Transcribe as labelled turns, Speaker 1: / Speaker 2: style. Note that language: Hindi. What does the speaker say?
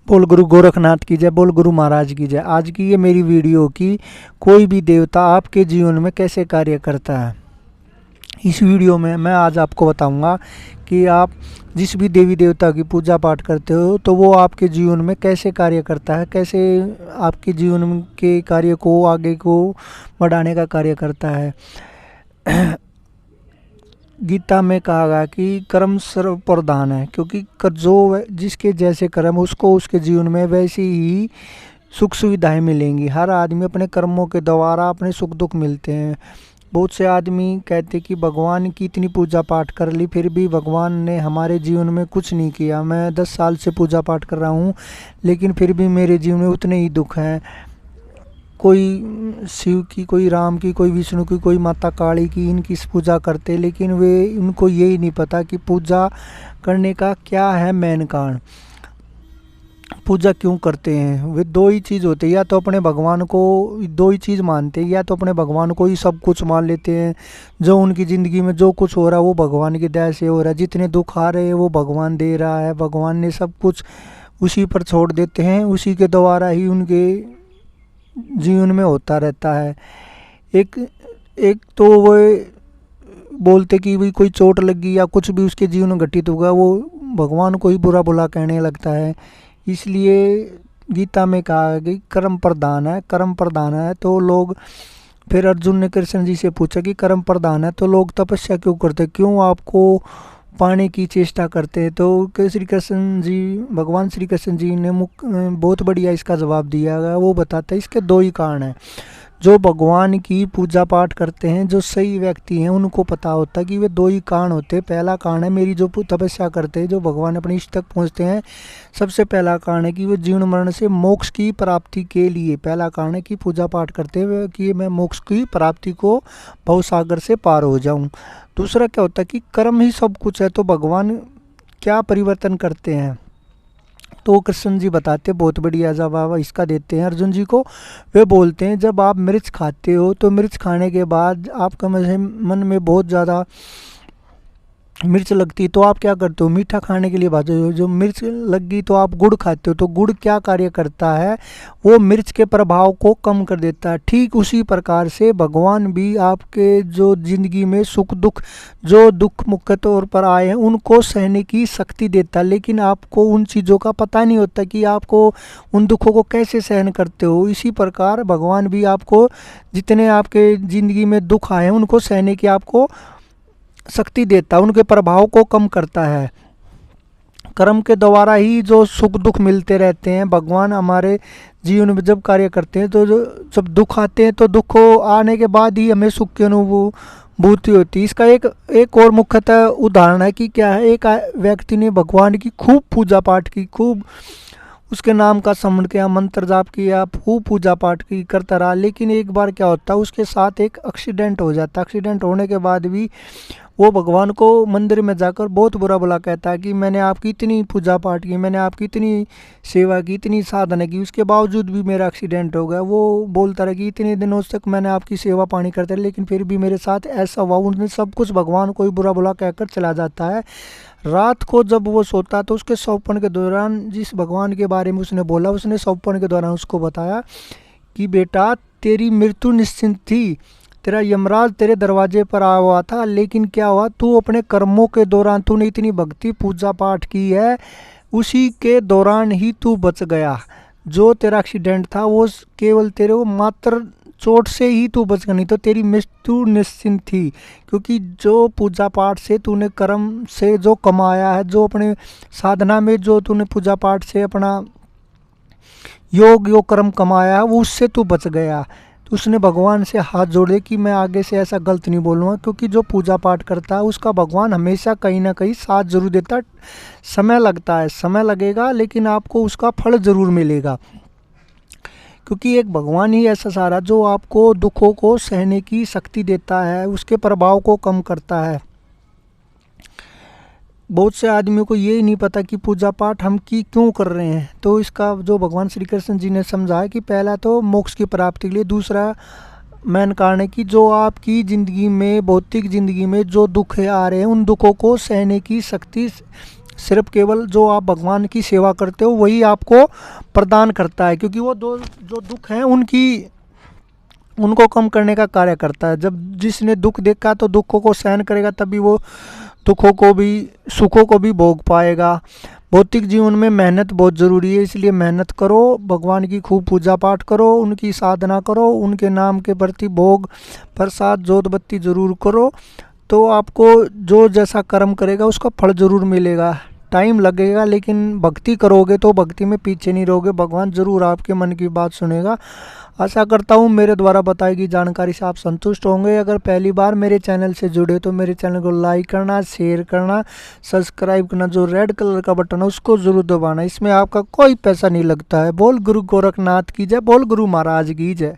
Speaker 1: बोल गुरु गोरखनाथ की जय, बोल गुरु महाराज की जय। आज की ये मेरी वीडियो की कोई भी देवता आपके जीवन में कैसे कार्य करता है, इस वीडियो में मैं आज आपको बताऊंगा कि आप जिस भी देवी देवता की पूजा पाठ करते हो तो वो आपके जीवन में कैसे कार्य करता है, कैसे आपके जीवन के कार्य को आगे को बढ़ाने का कार्य करता है। गीता में कहा गया कि कर्म सर्व प्रधान है, क्योंकि जो जिसके जैसे कर्म उसको उसके जीवन में वैसी ही सुख सुविधाएं मिलेंगी। हर आदमी अपने कर्मों के द्वारा अपने सुख दुख मिलते हैं। बहुत से आदमी कहते कि भगवान की इतनी पूजा पाठ कर ली फिर भी भगवान ने हमारे जीवन में कुछ नहीं किया। मैं 10 साल से पूजा पाठ कर रहा हूँ लेकिन फिर भी मेरे जीवन में उतने ही दुख हैं। कोई शिव की, कोई राम की, कोई विष्णु की, कोई माता काली की, इनकी पूजा करते लेकिन वे उनको यही नहीं पता कि पूजा करने का क्या है मेन कारण, पूजा क्यों करते हैं। वे दो ही चीज़ होते हैं, या तो अपने भगवान को दो ही चीज़ मानते हैं, या तो अपने भगवान को ही सब कुछ मान लेते हैं। जो उनकी ज़िंदगी में जो कुछ हो रहा है वो भगवान की दया से हो रहा है, जितने दुख आ रहे हैं वो भगवान दे रहा है, भगवान ने सब कुछ उसी पर छोड़ देते हैं, उसी के द्वारा ही उनके जीवन में होता रहता है। एक एक तो वो बोलते कि भाई कोई चोट लगी या कुछ भी उसके जीवन में घटित होगा वो भगवान को ही बुरा बुला कहने लगता है। इसलिए गीता में कहा है कि कर्म प्रधान है, कर्म प्रधान है तो लोग, फिर अर्जुन ने कृष्ण जी से पूछा कि कर्म प्रधान है तो लोग तपस्या क्यों करते, क्यों आपको पाने की चेष्टा करते हैं। तो श्री कृष्ण जी, भगवान श्री कृष्ण जी ने बहुत बढ़िया इसका जवाब दिया गया। वो बताता है इसके दो ही कारण हैं। जो भगवान की पूजा पाठ करते हैं, जो सही व्यक्ति हैं, उनको पता होता है कि वे दो ही कारण होते हैं। पहला कारण है मेरी जो तपस्या करते हैं, जो भगवान अपने इष्ट तक पहुँचते हैं, सबसे पहला कारण है कि वे जीवन मरण से मोक्ष की प्राप्ति के लिए, पहला कारण है कि पूजा पाठ करते हुए कि मैं मोक्ष की प्राप्ति को भवसागर से पार हो जाऊं। दूसरा क्या होता है कि कर्म ही सब कुछ है, तो भगवान क्या परिवर्तन करते हैं तो कृष्ण जी बताते, बहुत बढ़िया जवाब इसका देते हैं अर्जुन जी को। वे बोलते हैं जब आप मिर्च खाते हो तो मिर्च खाने के बाद आपका मन में बहुत ज़्यादा मिर्च लगती तो आप क्या करते हो, मीठा खाने के लिए भाजते हो। जो मिर्च लग गई तो आप गुड़ खाते हो, तो गुड़ क्या कार्य करता है, वो मिर्च के प्रभाव को कम कर देता है। ठीक उसी प्रकार से भगवान भी आपके जो जिंदगी में सुख दुख, जो दुख मुख्य तौर पर आए हैं उनको सहने की शक्ति देता है, लेकिन आपको उन चीज़ों का पता नहीं होता कि आपको उन दुखों को कैसे सहन करते हो। इसी प्रकार भगवान भी आपको जितने आपके ज़िंदगी में दुख आए हैं उनको सहने की आपको शक्ति देता है, उनके प्रभाव को कम करता है। कर्म के द्वारा ही जो सुख दुख मिलते रहते हैं। भगवान हमारे जीवन में जब कार्य करते हैं तो जब दुख आते हैं तो दुख आने के बाद ही हमें सुख की अनुभूति होती है। इसका एक और मुख्यतः उदाहरण है कि क्या है, एक व्यक्ति ने भगवान की खूब पूजा पाठ की, खूब उसके नाम का स्मरण किया, मंत्र जाप किया, खूब पूजा पाठ की करता रहा, लेकिन एक बार क्या होता है उसके साथ एक एक्सीडेंट हो जाता है। एक्सीडेंट होने के बाद भी वो भगवान को मंदिर में जाकर बहुत बुरा भला कहता है कि मैंने आपकी इतनी पूजा पाठ की, मैंने आपकी इतनी सेवा की, इतनी साधना की, उसके बावजूद भी मेरा एक्सीडेंट हो गया। वो बोलता रहा कि इतने दिनों तक मैंने आपकी सेवा पानी करते रहे लेकिन फिर भी मेरे साथ ऐसा हुआ। उन्होंने सब कुछ भगवान को ही बुरा भला कहकर चला जाता है। रात को जब वो सोता तो उसके सौंपन के दौरान जिस भगवान के बारे में उसने बोला, उसने सौंपन के दौरान उसको बताया कि बेटा तेरी मृत्यु निश्चित थी, तेरा यमराज तेरे दरवाजे पर आया हुआ था, लेकिन क्या हुआ, तू अपने कर्मों के दौरान तूने इतनी भक्ति पूजा पाठ की है, उसी के दौरान ही तू बच गया। जो तेरा एक्सीडेंट था वो केवल तेरे वो मात्र चोट से ही तू बच गया, नहीं तो तेरी मृत्यु निश्चित थी। क्योंकि जो पूजा पाठ से तूने कर्म से जो कमाया है, जो अपने साधना में जो तूने पूजा पाठ से अपना योग कर्म कमाया है, वो उससे तू बच गया। तो उसने भगवान से हाथ जोड़े कि मैं आगे से ऐसा गलत नहीं बोलूँगा, क्योंकि जो पूजा पाठ करता है उसका भगवान हमेशा कहीं ना कहीं साथ जरूर देता है। समय लगता है, समय लगेगा, लेकिन आपको उसका फल जरूर मिलेगा, क्योंकि एक भगवान ही ऐसा सारा जो आपको दुखों को सहने की शक्ति देता है, उसके प्रभाव को कम करता है। बहुत से आदमियों को ये नहीं पता कि पूजा पाठ हम क्यों कर रहे हैं। तो इसका जो भगवान श्री कृष्ण जी ने समझाया कि पहला तो मोक्ष की प्राप्ति के लिए, दूसरा मेन कारण है कि जो आपकी ज़िंदगी में, भौतिक ज़िंदगी में जो दुख आ रहे हैं उन दुखों को सहने की शक्ति सिर्फ केवल जो आप भगवान की सेवा करते हो वही आपको प्रदान करता है, क्योंकि वो जो दुख हैं उनको कम करने का कार्य करता है। जब जिसने दुख देखा तो दुखों को सहन करेगा, तभी वो दुखों को भी सुखों को भी भोग पाएगा। भौतिक जीवन में मेहनत बहुत ज़रूरी है, इसलिए मेहनत करो, भगवान की खूब पूजा पाठ करो, उनकी साधना करो, उनके नाम के प्रति भोग प्रसाद जोत बत्ती ज़रूर करो। तो आपको जो जैसा कर्म करेगा उसका फल ज़रूर मिलेगा। टाइम लगेगा, लेकिन भक्ति करोगे तो भक्ति में पीछे नहीं रहोगे, भगवान ज़रूर आपके मन की बात सुनेगा। आशा करता हूँ मेरे द्वारा बताई गई जानकारी से आप संतुष्ट होंगे। अगर पहली बार मेरे चैनल से जुड़े तो मेरे चैनल को लाइक करना, शेयर करना, सब्सक्राइब करना, जो रेड कलर का बटन है उसको ज़रूर दबाना। इसमें आपका कोई पैसा नहीं लगता है। बोल गुरु गोरखनाथ की जय, बोल गुरु महाराज की जय।